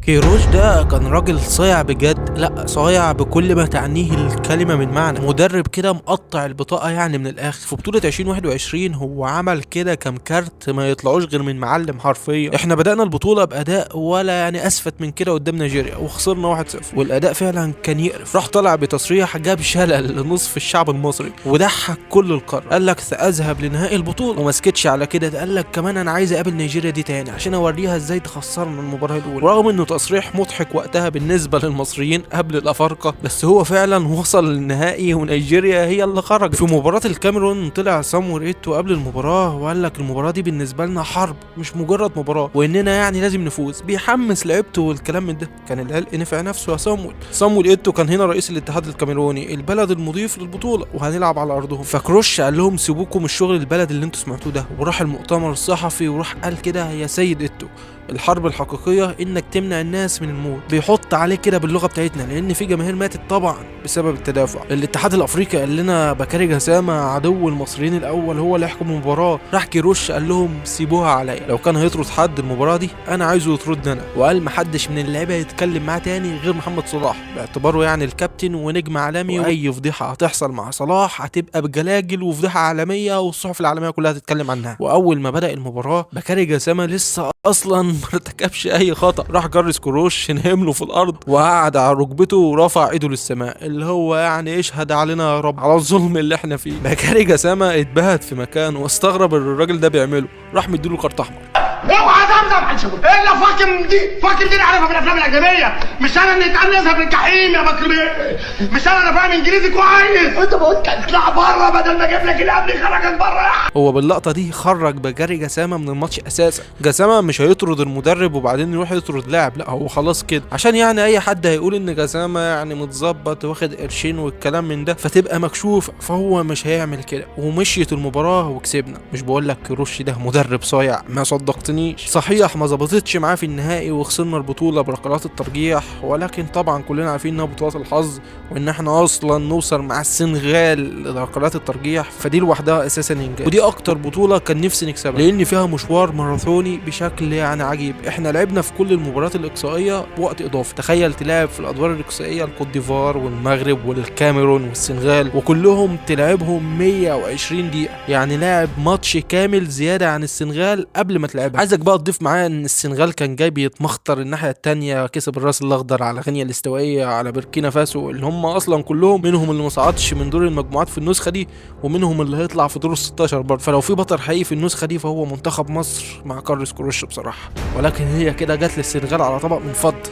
كيروش ده كان راجل صايع بجد، لا صايع بكل ما تعنيه الكلمة من معنى. مدرب كده مقطع البطاقة يعني من الآخر. في بطولة 2021 هو عمل كده كام كارت ما يطلعوش غير من معلم حرفيا. احنا بدأنا البطولة بأداء ولا يعني أسفت من كده قدام نيجيريا وخسرنا 1-0، والأداء فعلا كان يقرف. راح طلع بتصريح جاب شلل لنصف الشعب المصري وضحك كل القارة. قال لك سأذهب لنهائي البطولة، وما سكتش على كده، ده قال لك كمان أنا عايز أقابل نيجيريا دي تاني عشان أوريها إزاي تخسرنا المباراة الأولى. رغم إنه تصريح مضحك وقتها بالنسبة للمصريين قبل الأفارقة، بس هو فعلا وصل للنهائي ونيجيريا هي اللي خرجت. في مباراة الكاميرون طلع سامويل ايتو قبل المباراة وقال لك المباراة دي بالنسبة لنا حرب مش مجرد مباراة، وإننا يعني لازم نفوز. بيحمس لعيبته والكلام من ده. كان العلق نفع نفسه يا سامويل ايتو كان هنا رئيس الاتحاد الكاميروني، البلد المضيف للبطولة، وهنلعب على أرضهم. فكروش قال لهم سيبوكم الشغل البلد اللي انتوا سمعتوه ده، وراح المؤتمر الصحفي وراح قال كده يا سيد ايتو الحرب الحقيقيه انك تمنع الناس من الموت. بيحط عليه كده باللغه بتاعتنا لان في جماهير ماتت طبعا بسبب التدافع. الاتحاد الافريقي قال لنا بكاري جسامه عدو المصريين الاول هو اللي يحكم المباراه. راح كيروش قال لهم سيبوها عليا، لو كان هيطرد حد المباراه دي انا عايزه يطردني انا. وقال محدش من اللعيبه يتكلم معاه تاني غير محمد صلاح باعتباره يعني الكابتن ونجم عالمي، واي فضيحه هتحصل مع صلاح هتبقى بجلاجل وفضيحه عالميه والصحف العالميه كلها تتكلم عنها. واول ما بدا المباراه بكاري جسامه لسه اصلا ما ارتكبش اي خطا، راح جرس كروش نهم له في الارض وقعد على ركبته ورفع ايده للسماء، اللي هو يعني اشهد علينا يا رب على الظلم اللي احنا فيه. بكاري جسامه اتبهت في مكانه واستغرب اللي الراجل ده بيعمله، راح مديله كارت احمر. اوعى زمزم الا فاكر دي عارفها في الافلام الاجنبيه. مش انا اللي اتقال نذهب للجحيم يا بكري، مش انا فاهم انجليزي كويس. انت ما قلت اطلع بره بدل ما اجيب لك اللي قبلي خرجك بره. هو باللقطه دي خرج بكاري جسامه من الماتش اساسا. جسامه مش هيطرد المدرب وبعدين يروح يطرد لاعب، لا هو خلاص كده عشان يعني اي حد هيقول ان جسامه يعني متظبط واخد قرشين والكلام من ده فتبقى مكشوف، فهو مش هيعمل كده. ومشيت المباراه وكسبنا. مش بقول لك كيروش ده مدرب صايع؟ ما صدقتنيش. صحيح ما ظبطتش معاه في النهائي وخسرنا البطوله بركلات الترجيح، ولكن طبعا كلنا عارفين انها بطولات الحظ، وان احنا اصلا نوصل مع السنغال لركلات الترجيح فدي لوحدها اساسا انجاز. ودي اكتر بطوله كان نفسي نكسبها لان فيها مشوار ماراثوني بشكل يعني عجيب. احنا لعبنا في كل المباريات الاقصائيه بوقت اضافي. تخيل تلعب في الادوار الاقصائيه الكوت ديفوار والمغرب والكاميرون والسنغال وكلهم تلعبهم 120 دقيقه، يعني لاعب ماتش كامل زياده عن السنغال قبل ما تلعبها. عايزك بقى تضيف معايا ان السنغال كان جاي بيتمخطر الناحيه الثانيه، كسب الراس الاخضر على غينيا الاستوائيه على بوركينا فاسو اللي هم اصلا كلهم منهم اللي ما صعدش من دور المجموعات في النسخه دي ومنهم اللي هيطلع في دور ال 16 برضه. فلو في بطل حقيقي في النسخه دي فهو منتخب مصر مع كارلوس كروش بصراحه، ولكن هي كده جت للسنغال على طبق من فضه.